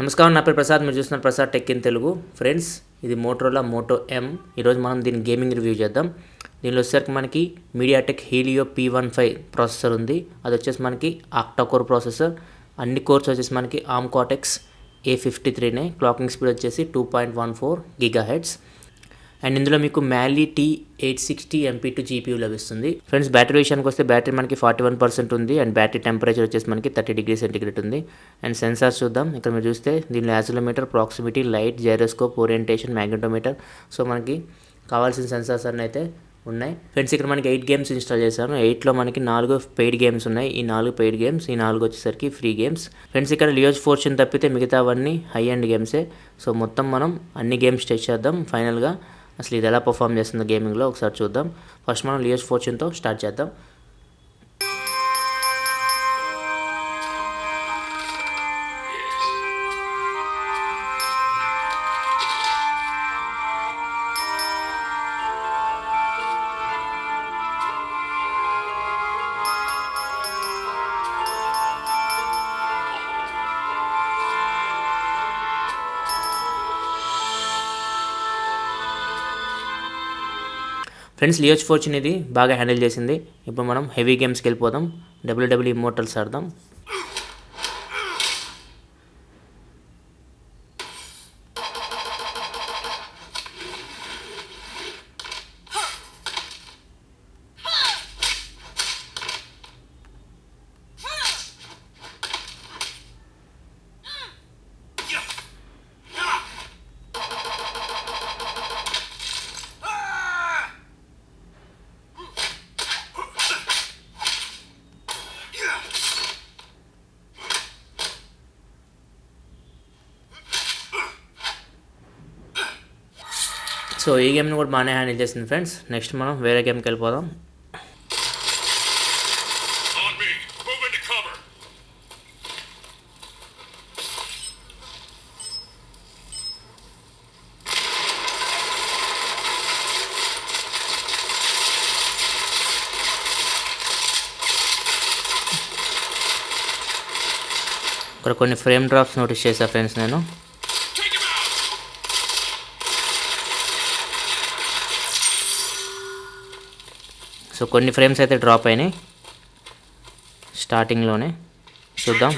నమస్కారం, నా పేరు ప్రసాద్. మీరు చూస్తున్నారు Prasad tech in Telugu. Friends, ఇది మోటరోలా మోటో ఎం. ఈరోజు మనం దీని గేమింగ్ రివ్యూ చేద్దాం. దీనిలో వచ్చేసరికి మనకి మీడియాటెక్ హీలియో P15 ప్రాసెసర్ ఉంది. అది వచ్చేసి మనకి ఆక్టా కోర్ ప్రాసెసర్. అన్ని కోర్స్ వచ్చేసి మనకి ఆర్మ్ కార్టెక్స్ A53నే. క్లాకింగ్ స్పీడ్ వచ్చేసి 2.14 GHz. అండ్ ఇందులో మీకు మ్యాలీ T860 MP2 GPU లభిస్తుంది. ఫ్రెండ్స్, బ్యాటరీ విషయానికి వస్తే బ్యాటరీ మనకి 41% ఉంది. అండ్ బ్యాటరీ టెంపరేచర్ వచ్చేసి మనకి 30 డిగ్రీ సెంటిగ్రేడ్ ఉంది. అండ్ సెన్సార్స్ చూద్దాం. ఇక్కడ మీరు చూస్తే దీనిలో accelerometer, proximity, light, gyroscope, orientation, magnetometer, so మనకి కావాల్సిన సెన్సార్స్ అన్నీ అయితే ఉన్నాయి. ఫ్రెండ్స్, ఇక్కడ మనకి 8 గేమ్స్ ఇన్స్టాల్ చేశాను. 8లో మనకి 4 పెయిడ్ గేమ్స్ ఉన్నాయి. ఈ 4 పెయిడ్ గేమ్స్, ఈ 4 వచ్చేసరికి ఫ్రీ గేమ్స్. ఫ్రెండ్స్, ఇక్కడ లియోస్ ఫోర్చ్యూన్ తప్పితే మిగతా అవన్నీ హై అండ్ గేమ్సే. సో మొత్తం మనం అన్ని గేమ్స్ టెస్ట్ చేద్దాం. ఫైనల్గా అసలు ఇది ఎలా పర్ఫామ్ చేస్తుందో గేమింగ్లో ఒకసారి చూద్దాం. ఫస్ట్ మనం లియోస్ ఫోర్చ్యూన్తో స్టార్ట్ చేద్దాం. ఫ్రెండ్స్, లియోస్ ఫోర్చ్యూన్ ఇది బాగా హ్యాండిల్ చేసింది. ఇప్పుడు మనం హెవీ గేమ్స్కి వెళ్ళిపోదాం. WWE ఇమ్మోర్టల్స్ ఆడదాం. సో ఈ గేమ్ని కూడా బాగానే హ్యాండిల్ చేసింది ఫ్రెండ్స్. నెక్స్ట్ మనం వేరే గేమ్కి వెళ్ళిపోదాం. ఇక్కడ కొన్ని ఫ్రేమ్ డ్రాప్స్ నోటీస్ చేశా ఫ్రెండ్స్ నేను. సో కొన్ని ఫ్రేమ్స్ అయితే డ్రాప్ అయినాయి స్టార్టింగ్లోనే. చూద్దాం.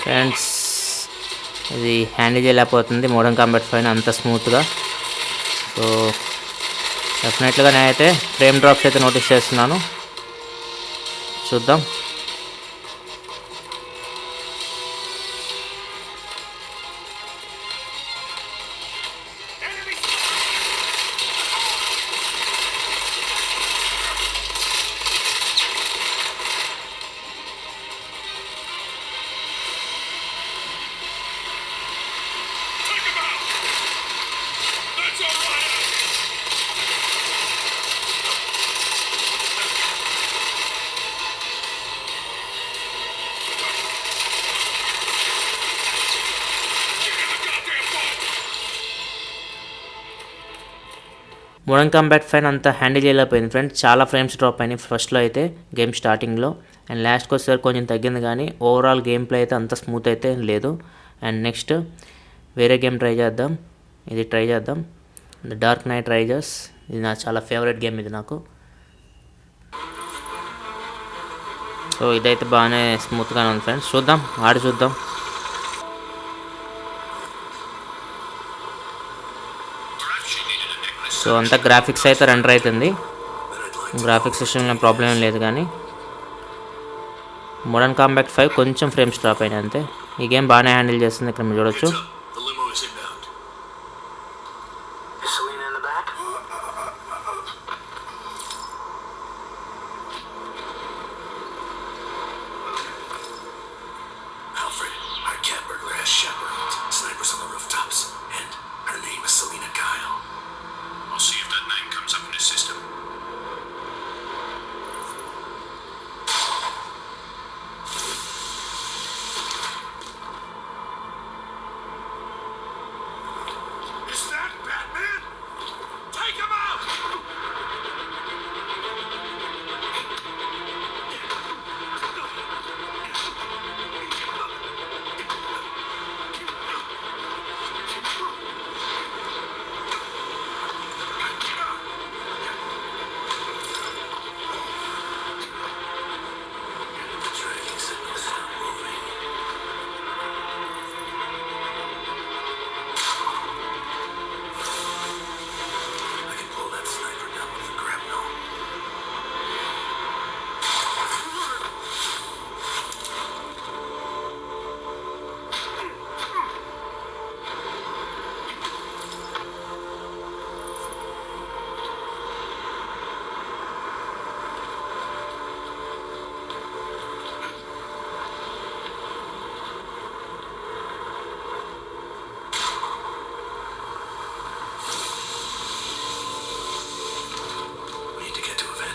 ఫ్రెండ్స్, ఇది హ్యాండిల్ చేయలేకపోతుంది మోడర్న్ కాంబాట్ 5 అంత స్మూత్గా. సో డెఫినెట్గా నేనైతే ఫ్రేమ్ డ్రాప్స్ అయితే నోటీస్ చేస్తున్నాను. చూద్దాం. మోడర్న్ కాంబాట్ 5 అంతా హ్యాండిల్ చేయలేకపోయింది ఫ్రెండ్స్. చాలా ఫ్రేమ్స్ డ్రాప్ అయినాయి ఫస్ట్లో అయితే గేమ్ స్టార్టింగ్లో. అండ్ లాస్ట్కి వచ్చేసరికి కొంచెం తగ్గింది, కానీ ఓవరాల్ గేమ్ ప్లే అయితే అంత స్మూత్ అయితే లేదు. అండ్ నెక్స్ట్ వేరే గేమ్ ట్రై చేద్దాం. ఇది ట్రై చేద్దాం, ద డార్క్ నైట్ రైజర్స్. ఇది నా చాలా ఫేవరెట్ గేమ్ ఇది నాకు. సో ఇదైతే బాగానే స్మూత్గానే ఉంది ఫ్రెండ్స్. చూద్దాం, ఆడి చూద్దాం. సో అంతా గ్రాఫిక్స్ అయితే రెండర్ అవుతుంది. గ్రాఫిక్స్ విషయంలో ప్రాబ్లం ఏం లేదు, కానీ మోడర్న్ కాంబాట్ 5 కొంచెం ఫ్రేమ్స్ డ్రాప్ అయినాయి అంతే. ఈ గేమ్ బాగానే హ్యాండిల్ చేస్తుంది. ఇక్కడ మీరు చూడొచ్చు.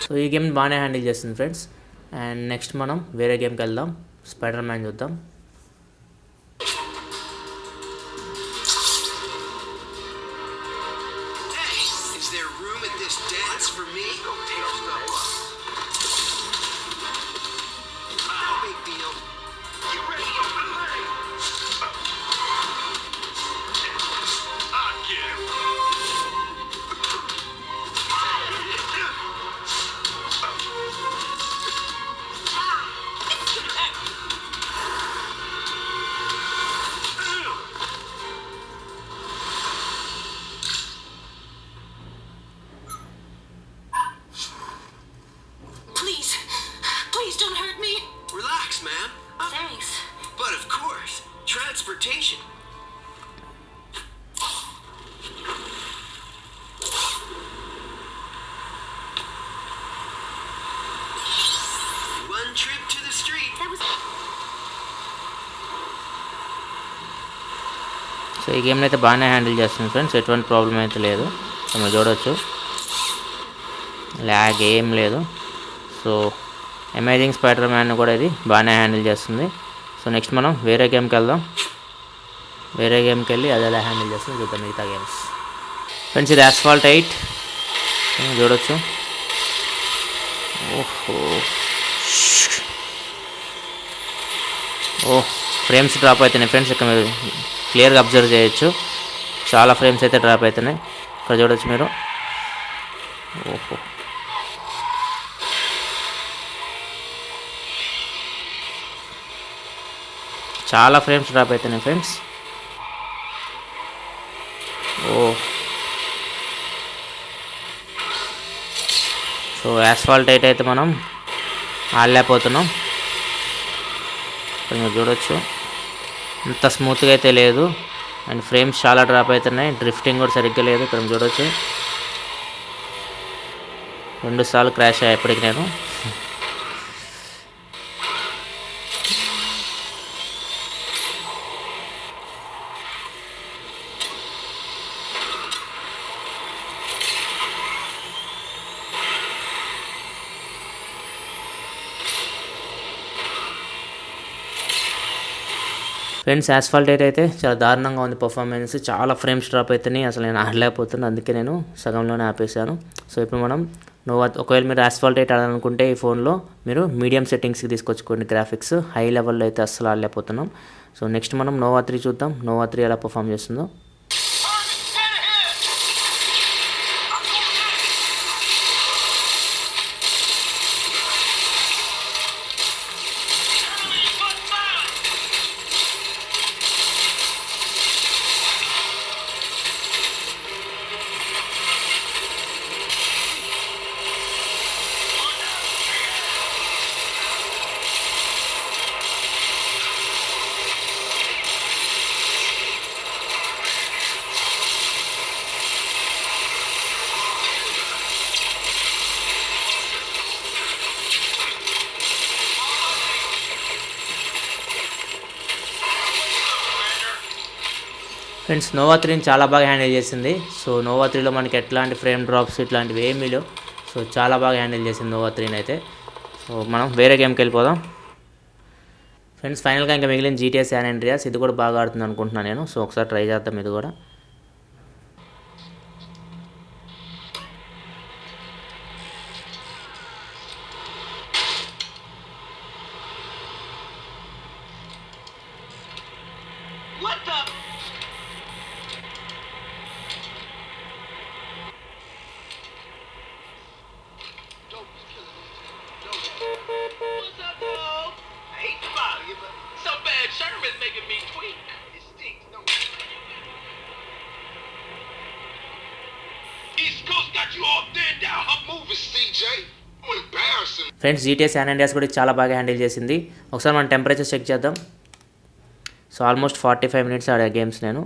సో ఈ గేమ్ బాగానే హ్యాండిల్ చేస్తుంది ఫ్రెండ్స్. అండ్ నెక్స్ట్ మనం వేరే గేమ్కి వెళ్దాం. స్పైడర్ మ్యాన్ చూద్దాం. Please don't hurt me. Relax, man. Thanks. But of course, transportation. One trip to the street. That was. So ఈ గేమ్ని అయితే బాగానే హ్యాండిల్ చేస్తుంది ఫ్రెండ్స్. ఎటువంటి ప్రాబ్లం అయితే లేదు. మీరు చూడవచ్చు, ల్యాగ్ ఏం లేదు. సో అమేజింగ్ స్పైడర్ మ్యాన్ కూడా ఇది బాగానే హ్యాండిల్ చేస్తుంది. సో నెక్స్ట్ మనం వేరే గేమ్కి వెళ్దాం. వేరే గేమ్కి వెళ్ళి అది ఎలా హ్యాండిల్ చేస్తుంది చూద్దాం మిగతా గేమ్స్. ఫ్రెండ్స్ ఇది యాస్ఫాల్ట్ 8 చూడవచ్చు. ఫ్రేమ్స్ డ్రాప్ అవుతున్నాయి ఫ్రెండ్స్. ఇక్కడ మీరు క్లియర్గా అబ్జర్వ్ చేయొచ్చు, చాలా ఫ్రేమ్స్ అయితే డ్రాప్ అవుతున్నాయి. ఇక్కడ చూడవచ్చు మీరు. చాలా ఫ్రేమ్స్ డ్రాప్ అవుతున్నాయి ఫ్రెండ్స్. సో యాస్ఫాల్ట్ 8 అయితే మనం ఆడలేకపోతున్నాం. ఇక్కడ మీరు చూడవచ్చు, అంత స్మూత్గా అయితే లేదు. అండ్ ఫ్రేమ్స్ చాలా డ్రాప్ అవుతున్నాయి. డ్రిఫ్టింగ్ కూడా సరిగ్గా లేదు. ఇక్కడ చూడవచ్చు, 2 సార్లు క్రాష్ అయ్యాయి ఇప్పటికి నేను. ఫ్రెండ్స్ యాస్ఫాల్ట్ 8 అయితే చాలా దారుణంగా ఉంది పర్ఫార్మెన్స్. చాలా ఫ్రేమ్స్ డ్రాప్ అవుతున్నాయి. అసలు నేను ఆడలేకపోతున్నాను, అందుకే నేను సగంలోనే ఆపేసాను. సో ఇప్పుడు మనం ఒకవేళ మీరు యాస్ఫాల్ట్ 8 ఆడాలనుకుంటే ఈ ఫోన్లో మీరు మీడియం సెట్టింగ్స్కి తీసుకొచ్చుకోండి గ్రాఫిక్స్. హై లెవెల్లో అయితే అస్సలు ఆడలేకపోతున్నాం. సో నెక్స్ట్ మనం నోవా 3 చూద్దాం. నోవా 3 ఎలా పర్ఫామ్ చేస్తుందో. ఫ్రెండ్స్ నోవా 3ని చాలా బాగా హ్యాండిల్ చేసింది. సో నోవా 3లో మనకి ఎట్లాంటి ఫ్రేమ్ డ్రాప్స్ ఇట్లాంటివి ఏమీ లేవు. సో చాలా బాగా హ్యాండిల్ చేసింది నోవా 3ని అయితే. సో మనం వేరే గేమ్కి వెళ్ళిపోదాం. ఫ్రెండ్స్ ఫైనల్గా ఇంకా మిగిలిన GTA శాన్ ఆండ్రియాస్, ఇది కూడా బాగా ఆడుతుంది అనుకుంటున్నాను నేను. సో ఒకసారి ట్రై చేద్దాం ఇది కూడా. ఫ్రెండ్స్ GTA శాన్ ఆండ్రియాస్ కూడా చాలా బాగా హ్యాండిల్ చేసింది. ఒకసారి మనం టెంపరేచర్ చెక్ చేద్దాం. సో ఆల్మోస్ట్ 45 మినిట్స్ ఆడే గేమ్స్ నేను.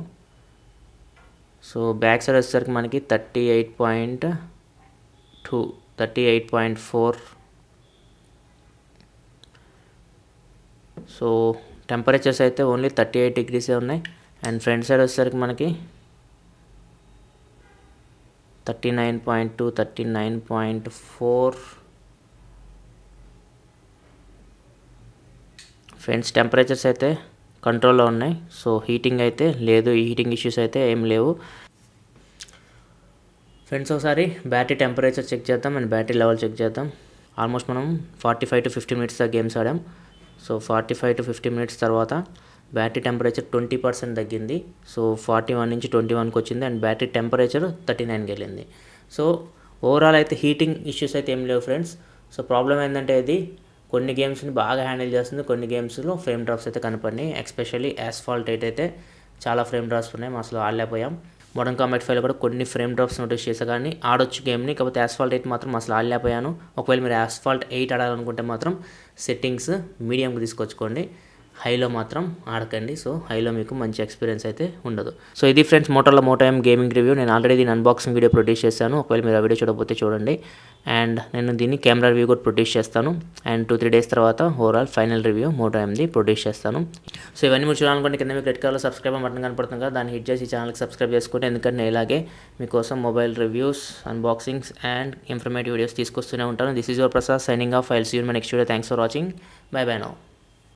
సో బ్యాక్ సైడ్ వచ్చేసరికి మనకి 38.2 38.4. సో టెంపరేచర్స్ అయితే ఓన్లీ 38 డిగ్రీసే ఉన్నాయి. అండ్ ఫ్రంట్ సైడ్ వచ్చేసరికి మనకి 39.2 39.4 ఫ్రెండ్స్ టెంపరేచర్స్ అయితే కంట్రోల్లో ఉన్నాయి. సో హీటింగ్ అయితే లేదు, ఈ హీటింగ్ ఇష్యూస్ అయితే ఏం లేవు. ఫ్రెండ్స్ ఒకసారి బ్యాటరీ టెంపరేచర్ చెక్ చేద్దాం అండ్ బ్యాటరీ లెవెల్ చెక్ చేద్దాం. ఆల్మోస్ట్ మనం 45 to 50 minutes దాకా గేమ్స్ ఆడాం. సో 45 to 50 minutes తర్వాత బ్యాటరీ టెంపరేచర్ 20% తగ్గింది. సో 41 నుంచి 21కి వచ్చింది అండ్ బ్యాటరీ టెంపరేచర్ 39కి వెళ్ళింది. సో ఓవరాల్ అయితే హీటింగ్ ఇష్యూస్ అయితే ఏం లేవు ఫ్రెండ్స్. సో ప్రాబ్లం ఏంటంటే ఇది కొన్ని గేమ్స్ని బాగా హ్యాండిల్ చేస్తుంది, కొన్ని గేమ్స్లో ఫ్రేమ్ డ్రాప్స్ అయితే కనపడినాయి. ఎస్పెషల్లీ యాస్ఫాల్ట్ అయితే చాలా ఫ్రేమ్ డ్రాప్స్ ఉన్నాయి, మనం అసలు ఆడలేకపోయాం. మోడర్న్ కాంబాట్ 5లో కూడా కొన్ని ఫ్రేమ్ డ్రాప్స్ నోటీస్ చేసా, కానీ ఆడొచ్చు గేమ్ని. కాకపోతే యాస్ఫాల్ట్ 8 మాత్రం అసలు ఆడలేకపోయాను. ఒకవేళ మీరు యాస్ఫాల్ట్ 8 ఆడాలనుకుంటే మాత్రం సెట్టింగ్స్ మీడియంకి తీసుకొచ్చుకోండి, హైలో మాత్రం ఆడకండి. సో హైలో మీకు మంచి ఎక్స్పీరియన్స్ అయితే ఉండదు. సో ఇది ఫ్రెండ్స్ మోటోలో మోటో M గేమింగ్ రివ్యూ. నేను ఆల్రెడీ దీని అన్బాక్సింగ్ వీడియో ప్రొడ్యూస్ చేశాను, ఒకవేళ మీరు ఆ వీడియో చూడకపోతే చూడండి. అండ్ నేను దీన్ని కెమెరా రివ్యూ కూడా ప్రొడ్యూస్ చేస్తాను. అండ్ 2-3 days తర్వాత ఓవరాల్ ఫైనల్ రివ్యూ మోటో Mది ప్రొడ్యూస్ చేస్తాను. సో ఇవన్నీ మీరు చూడాలనుకుంటే కింద మీకు రెడ్ కలర్లో సబ్స్క్రైబ్ బటన్ కనపడుతుంది కదా, దాన్ని హిట్ చేసి ఈ ఛానల్కి సబ్స్క్రైబ్ చేసుకోండి. ఎందుకంటే నేను ఇలాగే మీకోసం mobile reviews, unboxings and informative videos తీసుకొస్తూనే ఉంటాను. This is your Prasad signing off. I'll see you in my next video. Thanks for watching. Bye bye now.